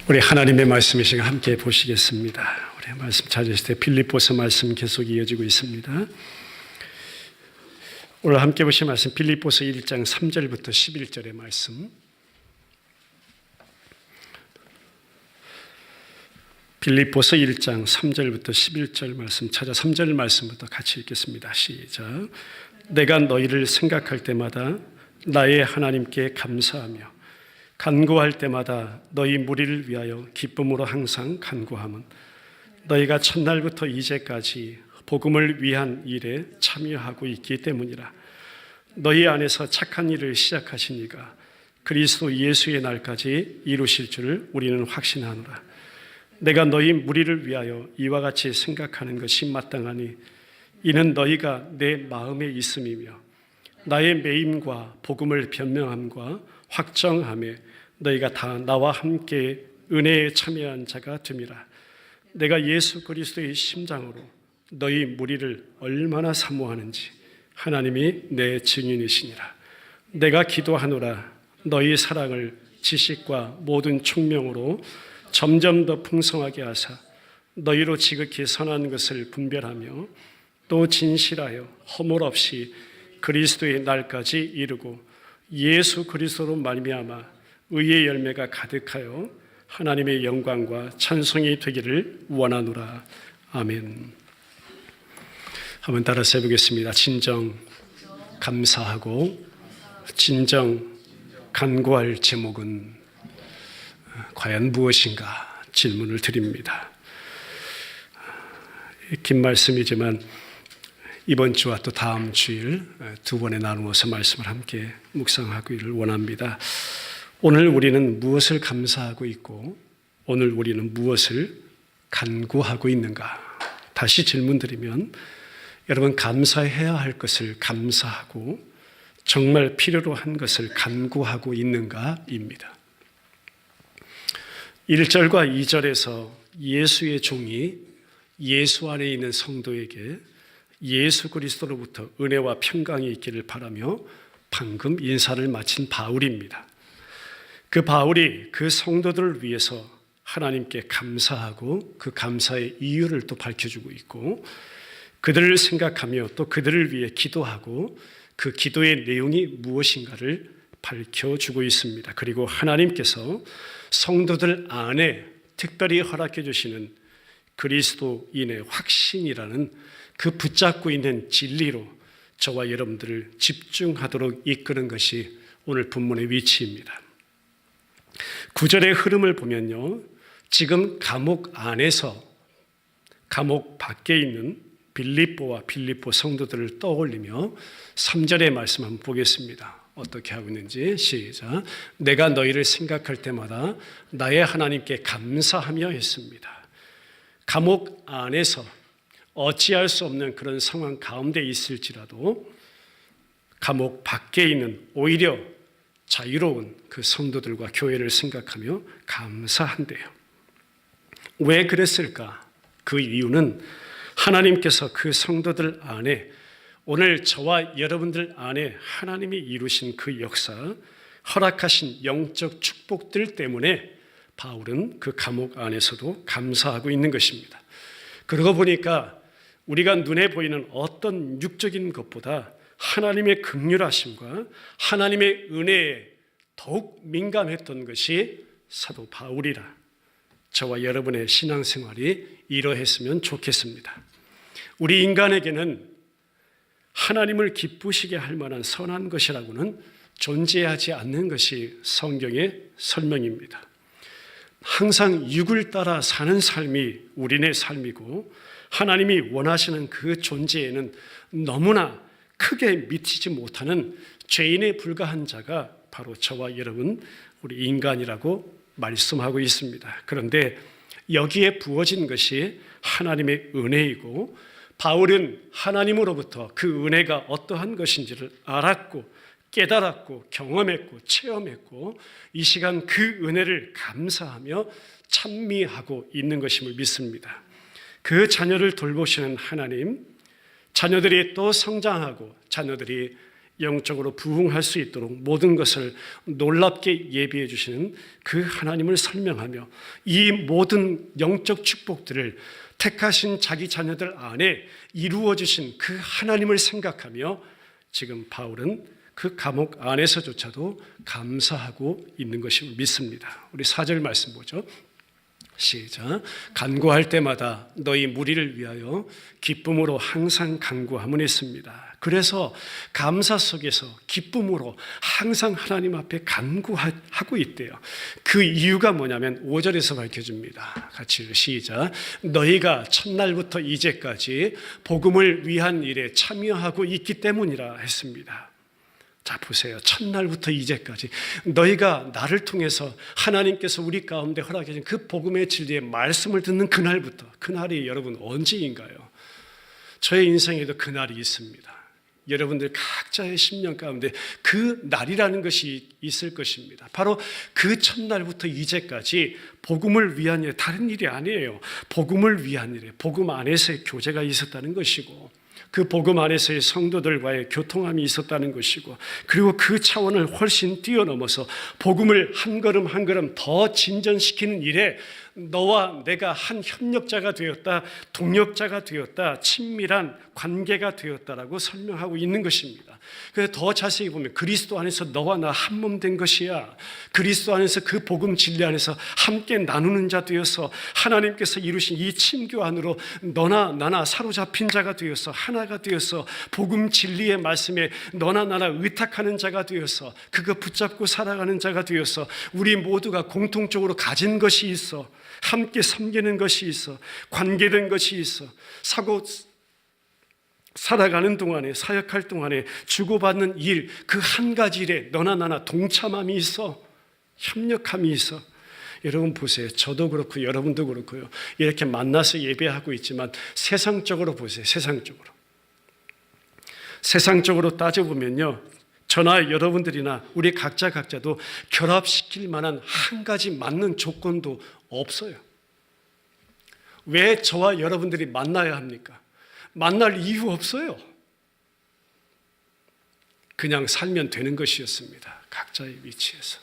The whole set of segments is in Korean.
우리 하나님의 말씀 이 시간 함께 보시겠습니다. 우리 말씀 찾으실 때 빌립보서 말씀 계속 이어지고 있습니다. 오늘 함께 보실 말씀 빌립보서 1장 3절부터 11절의 말씀. 빌립보서 1장 3절부터 11절 말씀 찾아 3절 말씀부터 같이 읽겠습니다. 시작. 내가 너희를 생각할 때마다 나의 하나님께 감사하며 간구할 때마다 너희 무리를 위하여 기쁨으로 항상 간구함은 너희가 첫날부터 이제까지 복음을 위한 일에 참여하고 있기 때문이라. 너희 안에서 착한 일을 시작하신 이가 그리스도 예수의 날까지 이루실 줄을 우리는 확신하노라. 내가 너희 무리를 위하여 이와 같이 생각하는 것이 마땅하니 이는 너희가 내 마음에 있음이며 나의 매임과 복음을 변명함과 확정함에 너희가 다 나와 함께 은혜에 참여한 자가 됨이라. 내가 예수 그리스도의 심장으로 너희 무리를 얼마나 사모하는지 하나님이 내 증인이시니라. 내가 기도하노라. 너희 사랑을 지식과 모든 총명으로 점점 더 풍성하게 하사 너희로 지극히 선한 것을 분별하며 또 진실하여 허물 없이 그리스도의 날까지 이루고 예수 그리스도로 말미암아 의의 열매가 가득하여 하나님의 영광과 찬송이 되기를 원하노라. 아멘. 한번 따라서 해보겠습니다. 진정 감사하고 진정 간구할 제목은 과연 무엇인가 질문을 드립니다. 긴 말씀이지만 이번 주와 또 다음 주일 두 번에 나누어서 말씀을 함께 묵상하기를 원합니다. 오늘 우리는 무엇을 감사하고 있고 오늘 우리는 무엇을 간구하고 있는가? 다시 질문드리면 여러분, 감사해야 할 것을 감사하고 정말 필요로 한 것을 간구하고 있는가입니다. 1절과 2절에서 예수의 종이 예수 안에 있는 성도에게 예수 그리스도로부터 은혜와 평강이 있기를 바라며 방금 인사를 마친 바울입니다. 그 바울이 그 성도들을 위해서 하나님께 감사하고 그 감사의 이유를 또 밝혀주고 있고 그들을 생각하며 또 그들을 위해 기도하고 그 기도의 내용이 무엇인가를 밝혀주고 있습니다. 그리고 하나님께서 성도들 안에 특별히 허락해 주시는 그리스도인의 확신이라는 그 붙잡고 있는 진리로 저와 여러분들을 집중하도록 이끄는 것이 오늘 본문의 위치입니다. 9절의 흐름을 보면요, 지금 감옥 안에서 감옥 밖에 있는 빌립보와 빌립보 성도들을 떠올리며 3절의 말씀 한번 보겠습니다. 어떻게 하고 있는지 시작. 내가 너희를 생각할 때마다 나의 하나님께 감사하며 했습니다. 감옥 안에서 어찌할 수 없는 그런 상황 가운데 있을지라도 감옥 밖에 있는 오히려 자유로운 그 성도들과 교회를 생각하며 감사한대요. 왜 그랬을까? 그 이유는 하나님께서 그 성도들 안에 오늘 저와 여러분들 안에 하나님이 이루신 그 역사, 허락하신 영적 축복들 때문에 바울은 그 감옥 안에서도 감사하고 있는 것입니다. 그러고 보니까 우리가 눈에 보이는 어떤 육적인 것보다 하나님의 긍휼하심과 하나님의 은혜에 더욱 민감했던 것이 사도 바울이라. 저와 여러분의 신앙생활이 이러했으면 좋겠습니다. 우리 인간에게는 하나님을 기쁘시게 할 만한 선한 것이라고는 존재하지 않는 것이 성경의 설명입니다. 항상 육을 따라 사는 삶이 우리네 삶이고 하나님이 원하시는 그 존재에는 너무나 크게 미치지 못하는 죄인에 불과한 자가 바로 저와 여러분, 우리 인간이라고 말씀하고 있습니다. 그런데 여기에 부어진 것이 하나님의 은혜이고 바울은 하나님으로부터 그 은혜가 어떠한 것인지를 알았고 깨달았고 경험했고 체험했고 이 시간 그 은혜를 감사하며 찬미하고 있는 것임을 믿습니다. 그 자녀를 돌보시는 하나님, 자녀들이 또 성장하고 자녀들이 영적으로 부흥할 수 있도록 모든 것을 놀랍게 예비해 주시는 그 하나님을 설명하며 이 모든 영적 축복들을 택하신 자기 자녀들 안에 이루어 주신 그 하나님을 생각하며 지금 바울은 그 감옥 안에서조차도 감사하고 있는 것을 믿습니다. 우리 4절 말씀 보죠. 시작. 간구할 때마다 너희 무리를 위하여 기쁨으로 항상 간구하문했습니다. 그래서 감사 속에서 기쁨으로 항상 하나님 앞에 간구하고 있대요. 그 이유가 뭐냐면 5절에서 밝혀줍니다. 같이 시작. 너희가 첫날부터 이제까지 복음을 위한 일에 참여하고 있기 때문이라 했습니다. 자, 보세요. 첫날부터 이제까지 너희가 나를 통해서 하나님께서 우리 가운데 허락해 주신 그 복음의 진리의 말씀을 듣는 그날부터, 그날이 여러분 언제인가요? 저의 인생에도 그날이 있습니다. 여러분들 각자의 심령 가운데 그 날이라는 것이 있을 것입니다. 바로 그 첫날부터 이제까지 복음을 위한 일, 다른 일이 아니에요. 복음을 위한 일에 복음 안에서의 교제가 있었다는 것이고, 그 복음 안에서의 성도들과의 교통함이 있었다는 것이고, 그리고 그 차원을 훨씬 뛰어넘어서 복음을 한 걸음 한 걸음 더 진전시키는 일에 너와 내가 한 협력자가 되었다, 동력자가 되었다, 친밀한 관계가 되었다라고 설명하고 있는 것입니다. 그래서 더 자세히 보면 그리스도 안에서 너와 나 한 몸 된 것이야. 그리스도 안에서 그 복음 진리 안에서 함께 나누는 자 되어서 하나님께서 이루신 이 친교 안으로 너나 나나 사로잡힌 자가 되어서 하나가 되어서 복음 진리의 말씀에 너나 나나 의탁하는 자가 되어서 그거 붙잡고 살아가는 자가 되어서 우리 모두가 공통적으로 가진 것이 있어, 함께 섬기는 것이 있어, 관계된 것이 있어, 살아가는 동안에, 사역할 동안에 주고받는 일, 그 한 가지 일에 너나 나나 동참함이 있어, 협력함이 있어. 여러분 보세요. 저도 그렇고 여러분도 그렇고요. 이렇게 만나서 예배하고 있지만 세상적으로 보세요. 세상적으로 따져보면요, 저나 여러분들이나 우리 각자도 결합시킬 만한 한 가지 맞는 조건도 없어요. 왜 저와 여러분들이 만나야 합니까? 만날 이유 없어요. 그냥 살면 되는 것이었습니다. 각자의 위치에서.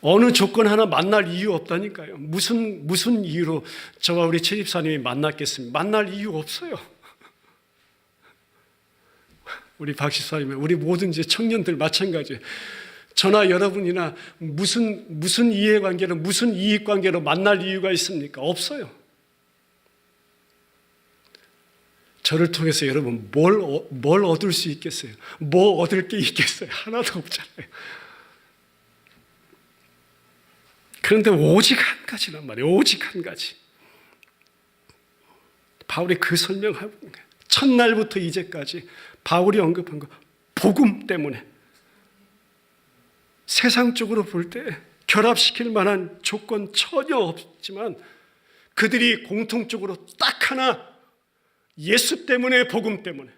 어느 조건 하나 만날 이유 없다니까요. 무슨 이유로 저와 우리 최 집사님이 만났겠습니까? 만날 이유 없어요. 우리 박 집사님, 우리 모든 이제 청년들 마찬가지예요. 저나 여러분이나 무슨 이해관계로, 무슨 이익관계로 만날 이유가 있습니까? 없어요. 저를 통해서 여러분 뭘 얻을 수 있겠어요? 뭐 얻을 게 있겠어요? 하나도 없잖아요. 그런데 오직 한 가지란 말이에요. 오직 한 가지. 바울이 그 설명하고 있는 거예요. 첫날부터 이제까지 바울이 언급한 거, 복음 때문에. 세상적으로 볼 때 결합시킬 만한 조건 전혀 없지만 그들이 공통적으로 딱 하나, 예수 때문에, 복음 때문에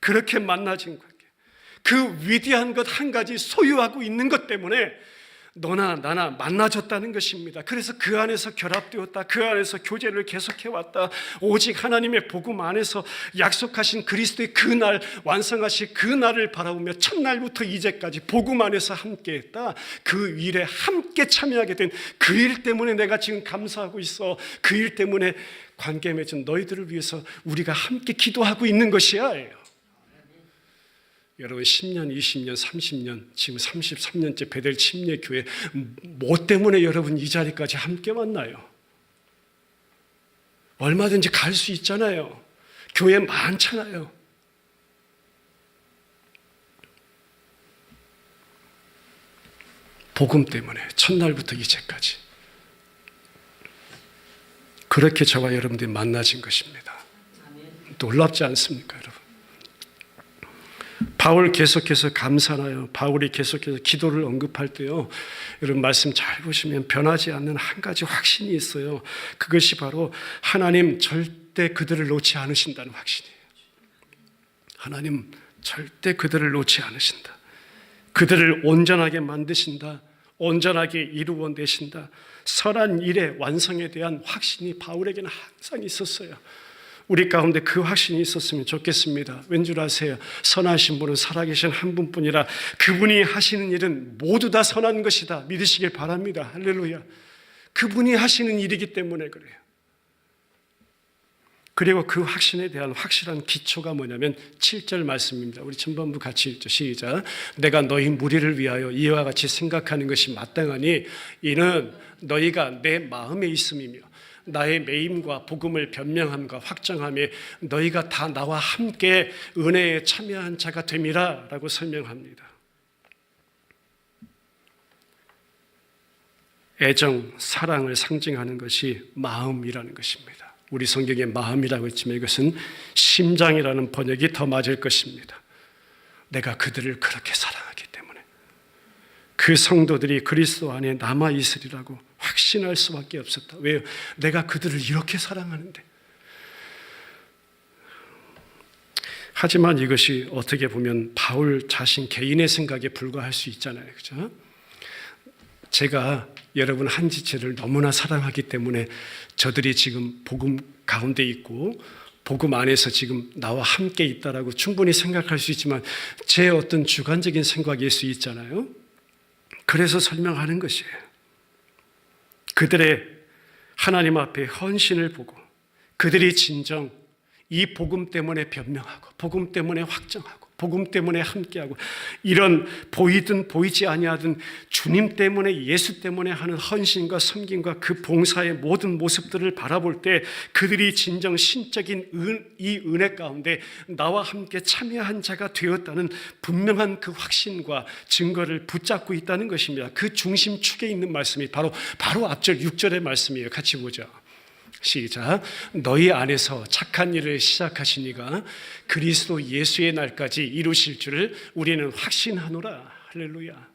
그렇게 만나진 관계, 그 위대한 것 한 가지 소유하고 있는 것 때문에 너나 나나 만나졌다는 것입니다. 그래서 그 안에서 결합되었다, 그 안에서 교제를 계속해왔다. 오직 하나님의 복음 안에서 약속하신 그리스도의 그 날, 완성하신 그 날을 바라보며 첫날부터 이제까지 복음 안에서 함께했다. 그 일에 함께 참여하게 된 그 일 때문에 내가 지금 감사하고 있어. 그 일 때문에 관계 맺은 너희들을 위해서 우리가 함께 기도하고 있는 것이야. 여러분 10년, 20년, 30년, 지금 33년째 베델 침례교회, 뭐 때문에 여러분 이 자리까지 함께 만나요? 얼마든지 갈 수 있잖아요. 교회 많잖아요. 복음 때문에 첫날부터 이제까지 그렇게 저와 여러분들이 만나진 것입니다. 놀랍지 않습니까, 여러분? 바울 계속해서 감사나요. 바울이 계속해서 기도를 언급할 때요, 여러분 말씀 잘 보시면 변하지 않는 한 가지 확신이 있어요. 그것이 바로 하나님 절대 그들을 놓지 않으신다는 확신이에요. 하나님 절대 그들을 놓지 않으신다. 그들을 온전하게 만드신다. 온전하게 이루어내신다. 선한 일의 완성에 대한 확신이 바울에게는 항상 있었어요. 우리 가운데 그 확신이 있었으면 좋겠습니다. 왠줄 아세요? 선하신 분은 살아계신 한 분뿐이라 그분이 하시는 일은 모두 다 선한 것이다 믿으시길 바랍니다. 할렐루야. 그분이 하시는 일이기 때문에 그래요. 그리고 그 확신에 대한 확실한 기초가 뭐냐면 7절 말씀입니다. 우리 전반부 같이 읽죠. 시작. 내가 너희 무리를 위하여 이와 같이 생각하는 것이 마땅하니 이는 너희가 내 마음에 있음이며 나의 매임과 복음을 변명함과 확정함에 너희가 다 나와 함께 은혜에 참여한 자가 됨이라 라고 설명합니다. 애정, 사랑을 상징하는 것이 마음이라는 것입니다. 우리 성경에 마음이라고 했지만 이것은 심장이라는 번역이 더 맞을 것입니다. 내가 그들을 그렇게 사랑하기 때문에 그 성도들이 그리스도 안에 남아있으리라고 확신할 수밖에 없었다. 왜요? 내가 그들을 이렇게 사랑하는데. 하지만 이것이 어떻게 보면 바울 자신 개인의 생각에 불과할 수 있잖아요. 그렇죠? 제가 여러분 한 지체를 너무나 사랑하기 때문에 저들이 지금 복음 가운데 있고 복음 안에서 지금 나와 함께 있다라고 충분히 생각할 수 있지만 제 어떤 주관적인 생각일 수 있잖아요. 그래서 설명하는 것이에요. 그들의 하나님 앞에 헌신을 보고 그들이 진정 이 복음 때문에 변명하고 복음 때문에 확정하고 복음 때문에 함께하고 이런 보이든 보이지 아니하든 주님 때문에 예수 때문에 하는 헌신과 섬김과 그 봉사의 모든 모습들을 바라볼 때 그들이 진정 신적인 이 은혜 가운데 나와 함께 참여한 자가 되었다는 분명한 그 확신과 증거를 붙잡고 있다는 것입니다. 그 중심축에 있는 말씀이 바로 앞절 6절의 말씀이에요. 같이 보죠. 시작. 너희 안에서 착한 일을 시작하신 이가 그리스도 예수의 날까지 이루실 줄을 우리는 확신하노라. 할렐루야.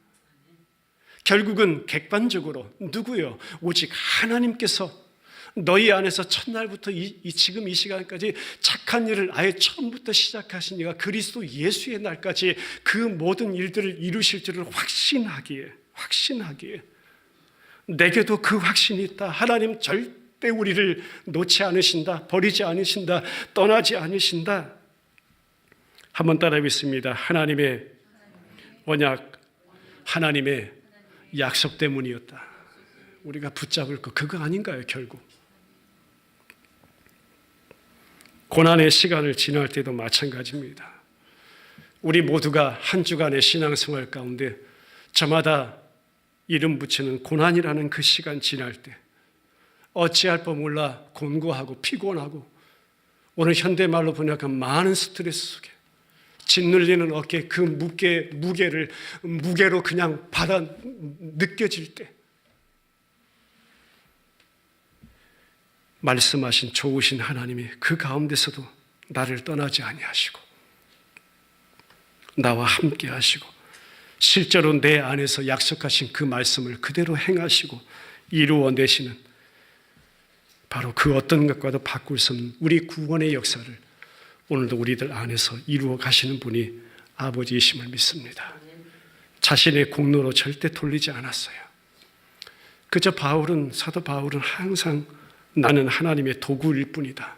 결국은 객관적으로 누구요? 오직 하나님께서 너희 안에서 첫날부터 지금 이 시간까지 착한 일을 아예 처음부터 시작하신 이가 그리스도 예수의 날까지 그 모든 일들을 이루실 줄을 확신하기에 내게도 그 확신이 있다. 하나님 절대 우리를 놓지 않으신다. 버리지 않으신다. 떠나지 않으신다. 한번 따라 해보겠습니다. 하나님의 언약, 하나님의 약속 때문이었다. 우리가 붙잡을 거 그거 아닌가요? 결국 고난의 시간을 지날 때도 마찬가지입니다. 우리 모두가 한 주간의 신앙생활 가운데 저마다 이름 붙이는 고난이라는 그 시간 지날 때 어찌할 바 몰라 곤고하고 피곤하고 오늘 현대말로 번역한 많은 스트레스 속에 짓눌리는 어깨 그 무게를 무게로 그냥 받아 느껴질 때 말씀하신 좋으신 하나님이 그 가운데서도 나를 떠나지 아니하시고 나와 함께 하시고 실제로 내 안에서 약속하신 그 말씀을 그대로 행하시고 이루어내시는 바로 그 어떤 것과도 바꿀 수 없는 우리 구원의 역사를 오늘도 우리들 안에서 이루어 가시는 분이 아버지이심을 믿습니다. 자신의 공로로 절대 돌리지 않았어요. 그저 사도 바울은 항상 나는 하나님의 도구일 뿐이다.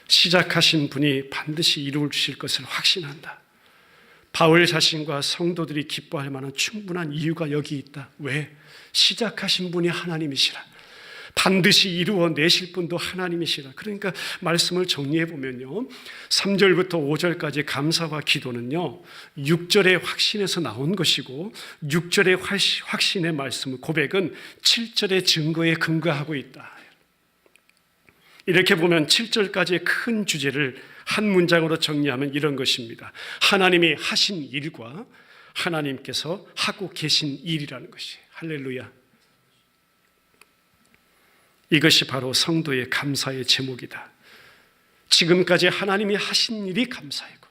시작하신 분이 반드시 이루실 것을 확신한다. 바울 자신과 성도들이 기뻐할 만한 충분한 이유가 여기 있다. 왜? 시작하신 분이 하나님이시라. 반드시 이루어내실 분도 하나님이시라. 그러니까 말씀을 정리해 보면요 3절부터 5절까지 감사와 기도는요 6절의 확신에서 나온 것이고 6절의 확신의 말씀 고백은 7절의 증거에 근거하고 있다. 이렇게 보면 7절까지의 큰 주제를 한 문장으로 정리하면 이런 것입니다. 하나님이 하신 일과 하나님께서 하고 계신 일이라는 것이 할렐루야. 이것이 바로 성도의 감사의 제목이다. 지금까지 하나님이 하신 일이 감사이고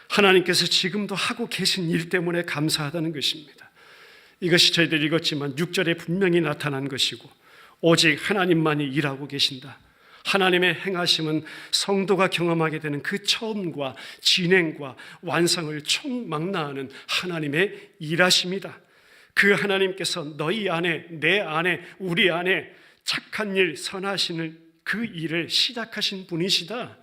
하나님께서 지금도 하고 계신 일 때문에 감사하다는 것입니다. 이것이 저희들이 읽었지만 6절에 분명히 나타난 것이고 오직 하나님만이 일하고 계신다. 하나님의 행하심은 성도가 경험하게 되는 그 처음과 진행과 완성을 총망라하는 하나님의 일하심이다. 그 하나님께서 너희 안에, 내 안에, 우리 안에 착한 일, 선하신 그 일을 시작하신 분이시다.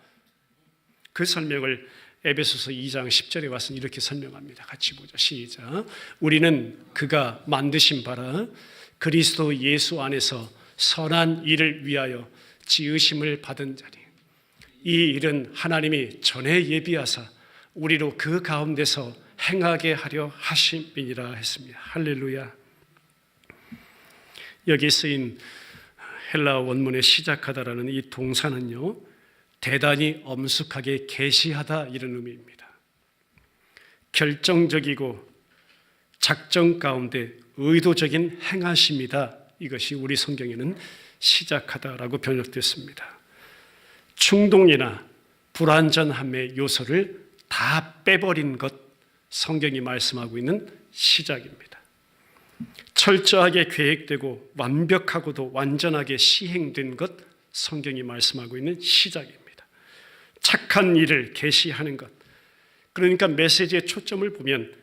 그 설명을 에베소서 2장 10절에 와서 이렇게 설명합니다. 같이 보죠. 시작. 우리는 그가 만드신 바라 그리스도 예수 안에서 선한 일을 위하여 지으심을 받은 자리. 이 일은 하나님이 전에 예비하사 우리로 그 가운데서 행하게 하려 하심이니라 했습니다. 할렐루야. 여기 쓰인 헬라어 원문의 시작하다라는 이 동사는요, 대단히 엄숙하게 계시하다 이런 의미입니다. 결정적이고 작정 가운데 의도적인 행하심이다. 이것이 우리 성경에는 시작하다라고 번역됐습니다. 충동이나 불완전함의 요소를 다 빼버린 것, 성경이 말씀하고 있는 시작입니다. 철저하게 계획되고 완벽하고도 완전하게 시행된 것, 성경이 말씀하고 있는 시작입니다. 착한 일을 계시하는 것, 그러니까 메시지의 초점을 보면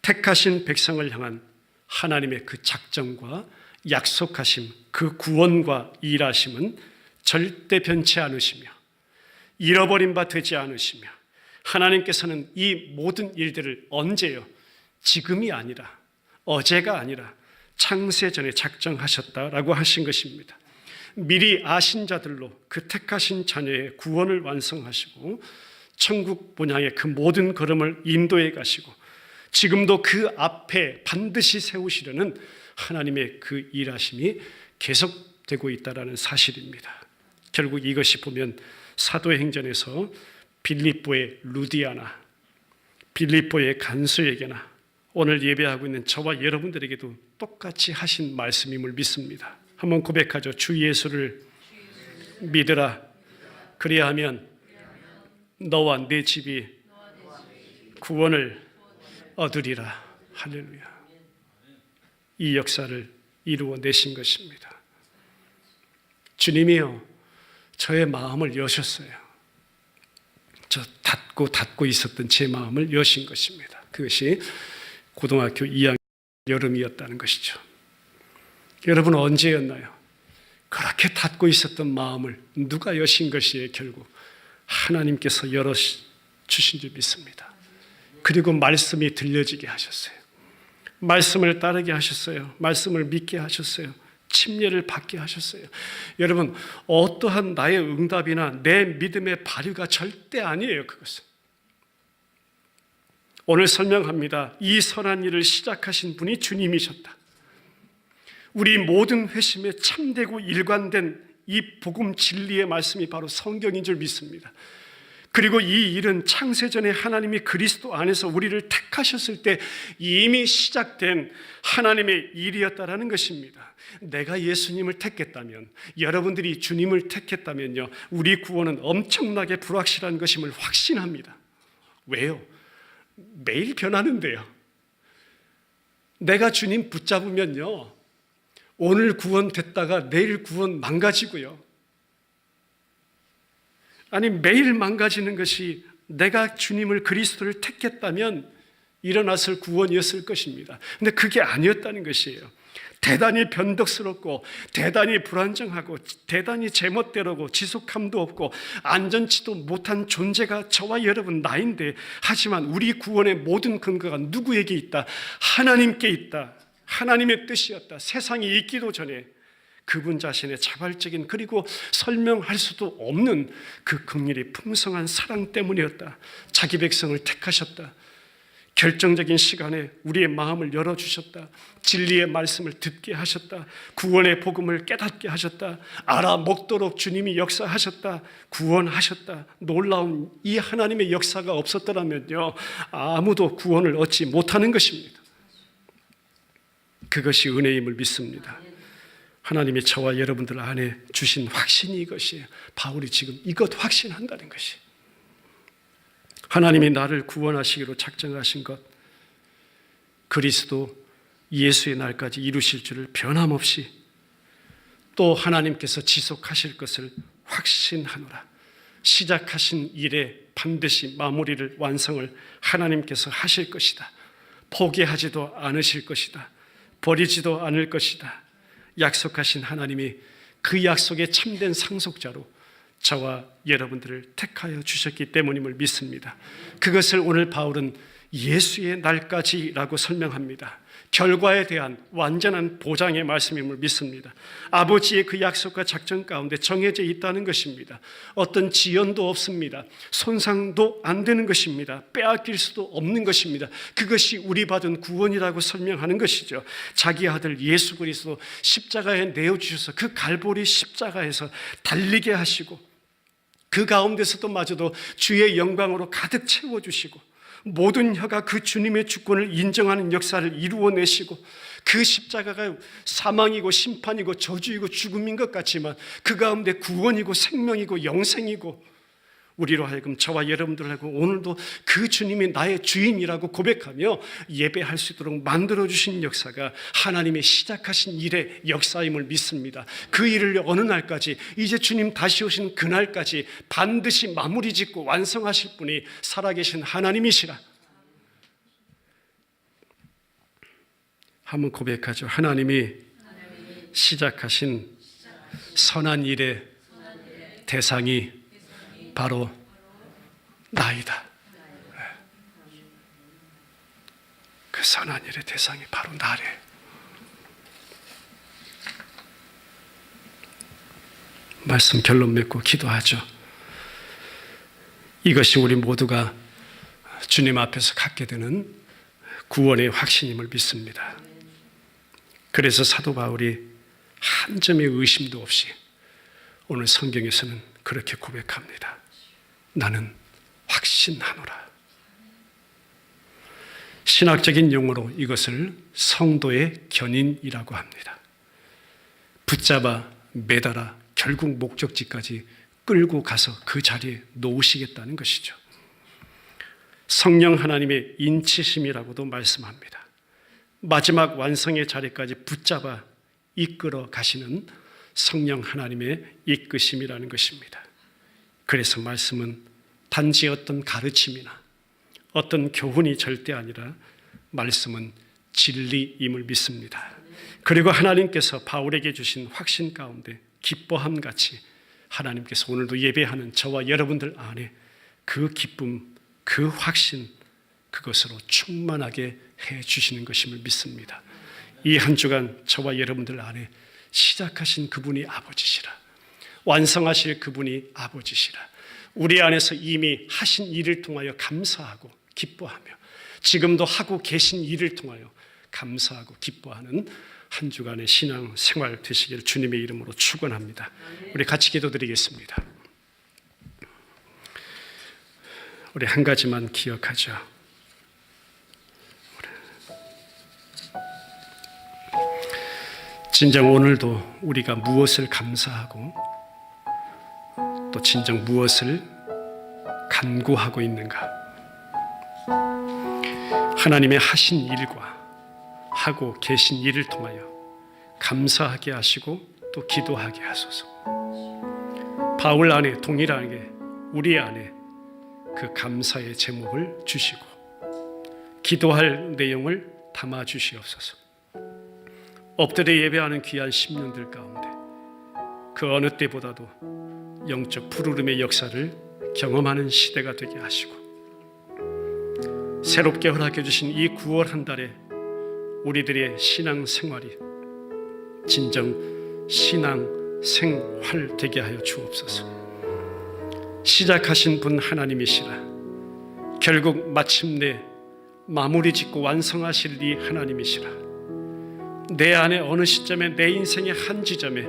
택하신 백성을 향한 하나님의 그 작정과 약속하심, 그 구원과 일하심은 절대 변치 않으시며 잃어버린 바 되지 않으시며, 하나님께서는 이 모든 일들을 언제요? 지금이 아니라, 어제가 아니라 창세 전에 작정하셨다라고 하신 것입니다. 미리 아신 자들로 그 택하신 자녀의 구원을 완성하시고 천국 본향의 그 모든 걸음을 인도해 가시고 지금도 그 앞에 반드시 세우시려는 하나님의 그 일하심이 계속되고 있다는 사실입니다. 결국 이것이 보면 사도행전에서 빌립보의 루디아나, 빌립보의 간수에게나 오늘 예배하고 있는 저와 여러분들에게도 똑같이 하신 말씀임을 믿습니다. 한번 고백하죠. 주 예수를 믿으라. 그리하면 너와 네 집이 구원을 얻으리라. 할렐루야. 이 역사를 이루어 내신 것입니다. 주님이요, 저의 마음을 여셨어요. 저 닫고 있었던 제 마음을 여신 것입니다. 그것이 고등학교 2학년 여름이었다는 것이죠. 여러분, 언제였나요? 그렇게 닫고 있었던 마음을 누가 여신 것이에요? 결국 하나님께서 열어주신 줄 믿습니다. 그리고 말씀이 들려지게 하셨어요. 말씀을 따르게 하셨어요. 말씀을 믿게 하셨어요. 침례를 받게 하셨어요. 여러분, 어떠한 나의 응답이나 내 믿음의 발휘가 절대 아니에요. 그것은 오늘 설명합니다. 이 선한 일을 시작하신 분이 주님이셨다. 우리 모든 회심에 참되고 일관된 이 복음 진리의 말씀이 바로 성경인 줄 믿습니다. 그리고 이 일은 창세전에 하나님이 그리스도 안에서 우리를 택하셨을 때 이미 시작된 하나님의 일이었다라는 것입니다. 내가 예수님을 택했다면, 여러분들이 주님을 택했다면요, 우리 구원은 엄청나게 불확실한 것임을 확신합니다. 왜요? 매일 변하는데요. 내가 주님 붙잡으면요, 오늘 구원됐다가 내일 구원 망가지고요. 아니, 매일 망가지는 것이 내가 주님을, 그리스도를 택했다면 일어났을 구원이었을 것입니다. 근데 그게 아니었다는 것이에요. 대단히 변덕스럽고 대단히 불안정하고 대단히 제멋대로고 지속함도 없고 안전치도 못한 존재가 저와 여러분 나인데, 하지만 우리 구원의 모든 근거가 누구에게 있다? 하나님께 있다. 하나님의 뜻이었다. 세상이 있기도 전에 그분 자신의 자발적인, 그리고 설명할 수도 없는 그 긍휼이 풍성한 사랑 때문이었다. 자기 백성을 택하셨다. 결정적인 시간에 우리의 마음을 열어주셨다. 진리의 말씀을 듣게 하셨다. 구원의 복음을 깨닫게 하셨다. 알아먹도록 주님이 역사하셨다. 구원하셨다. 놀라운 이 하나님의 역사가 없었더라면요, 아무도 구원을 얻지 못하는 것입니다. 그것이 은혜임을 믿습니다. 하나님이 저와 여러분들 안에 주신 확신이 이것이에요. 바울이 지금 이것 확신한다는 것이, 하나님이 나를 구원하시기로 작정하신 것, 그리스도 예수의 날까지 이루실 줄을 변함없이, 또 하나님께서 지속하실 것을 확신하노라. 시작하신 일에 반드시 마무리를, 완성을 하나님께서 하실 것이다. 포기하지도 않으실 것이다. 버리지도 않을 것이다. 약속하신 하나님이 그 약속의 참된 상속자로 저와 여러분들을 택하여 주셨기 때문임을 믿습니다. 그것을 오늘 바울은 예수의 날까지라고 설명합니다. 결과에 대한 완전한 보장의 말씀임을 믿습니다. 아버지의 그 약속과 작전 가운데 정해져 있다는 것입니다. 어떤 지연도 없습니다. 손상도 안 되는 것입니다. 빼앗길 수도 없는 것입니다. 그것이 우리 받은 구원이라고 설명하는 것이죠. 자기 아들 예수 그리스도 십자가에 내어주셔서 그 갈보리 십자가에서 달리게 하시고 그 가운데서도 마저도 주의 영광으로 가득 채워주시고 모든 혀가 그 주님의 주권을 인정하는 역사를 이루어내시고 그 십자가가 사망이고 심판이고 저주이고 죽음인 것 같지만 그 가운데 구원이고 생명이고 영생이고 우리로 하여금 저와 여러분들 하여금 오늘도 그 주님이 나의 주인이라고 고백하며 예배할 수 있도록 만들어주신 역사가 하나님의 시작하신 일의 역사임을 믿습니다. 그 일을 어느 날까지 이제 주님 다시 오신 그날까지 반드시 마무리 짓고 완성하실 분이 살아계신 하나님이시라. 한번 고백하죠. 하나님이 시작하신 선한 일의 대상이 바로 나이다. 그 선한 일의 대상이 바로 나래. 말씀 결론 맺고 기도하죠. 이것이 우리 모두가 주님 앞에서 갖게 되는 구원의 확신임을 믿습니다. 그래서 사도 바울이 한 점의 의심도 없이 오늘 성경에서는 그렇게 고백합니다. 나는 확신하노라. 신학적인 용어로 이것을 성도의 견인이라고 합니다. 붙잡아 매달아 결국 목적지까지 끌고 가서 그 자리에 놓으시겠다는 것이죠. 성령 하나님의 인치심이라고도 말씀합니다. 마지막 완성의 자리까지 붙잡아 이끌어 가시는 성령 하나님의 이끄심이라는 것입니다. 그래서 말씀은 단지 어떤 가르침이나 어떤 교훈이 절대 아니라 말씀은 진리임을 믿습니다. 그리고 하나님께서 바울에게 주신 확신 가운데 기뻐함 같이 하나님께서 오늘도 예배하는 저와 여러분들 안에 그 기쁨, 그 확신, 그것으로 충만하게 해 주시는 것임을 믿습니다. 이 한 주간 저와 여러분들 안에 시작하신 그분이 아버지시라. 완성하실 그분이 아버지시라. 우리 안에서 이미 하신 일을 통하여 감사하고 기뻐하며 지금도 하고 계신 일을 통하여 감사하고 기뻐하는 한 주간의 신앙 생활 되시기를 주님의 이름으로 축원합니다. 우리 같이 기도드리겠습니다. 우리 한 가지만 기억하죠. 진정 오늘도 우리가 무엇을 감사하고 또 진정 무엇을 간구하고 있는가? 하나님의 하신 일과 하고 계신 일을 통하여 감사하게 하시고 또 기도하게 하소서. 바울 안에 동일하게 우리 안에 그 감사의 제목을 주시고 기도할 내용을 담아 주시옵소서. 엎드려 예배하는 귀한 심령들 가운데 그 어느 때보다도 영적 푸르름의 역사를 경험하는 시대가 되게 하시고 새롭게 허락해 주신 이 9월 한 달에 우리들의 신앙 생활이 진정 신앙 생활 되게 하여 주옵소서. 시작하신 분 하나님이시라. 결국 마침내 마무리 짓고 완성하실 이 하나님이시라. 내 안에 어느 시점에 내 인생의 한 지점에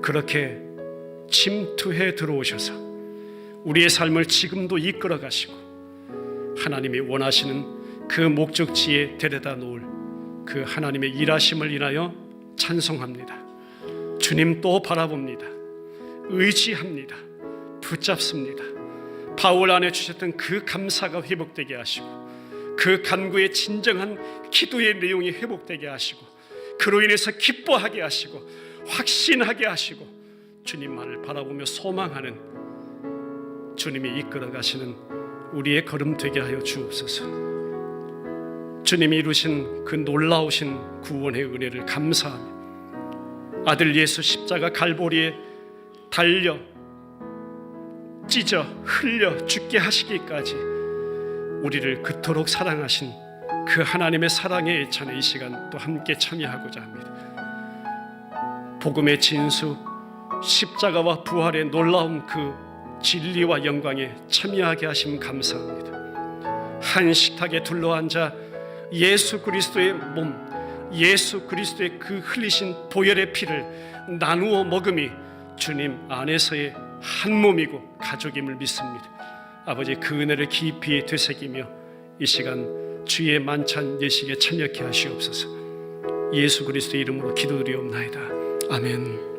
그렇게 침투해 들어오셔서 우리의 삶을 지금도 이끌어 가시고 하나님이 원하시는 그 목적지에 데려다 놓을 그 하나님의 일하심을 인하여 찬송합니다. 주님 또 바라봅니다. 의지합니다. 붙잡습니다. 바울 안에 주셨던 그 감사가 회복되게 하시고 그 간구의 진정한 기도의 내용이 회복되게 하시고 그로 인해서 기뻐하게 하시고 확신하게 하시고 주님만을 바라보며 소망하는 주님이 이끌어 가시는 우리의 걸음 되게 하여 주옵소서. 주님이 이루신 그 놀라우신 구원의 은혜를 감사하며 아들 예수 십자가 갈보리에 달려 찢어 흘려 죽게 하시기까지 우리를 그토록 사랑하신 그 하나님의 사랑의 애찬에 이 시간 또 함께 참여하고자 합니다. 복음의 진수, 십자가와 부활의 놀라운 그 진리와 영광에 참여하게 하심 감사합니다. 한 식탁에 둘러앉아 예수 그리스도의 몸, 예수 그리스도의 그 흘리신 보혈의 피를 나누어 먹음이 주님 안에서의 한 몸이고 가족임을 믿습니다. 아버지, 그 은혜를 깊이 되새기며 이 시간 주의 만찬 예식에 참여케 하시옵소서. 예수 그리스도의 이름으로 기도드리옵나이다. 아멘.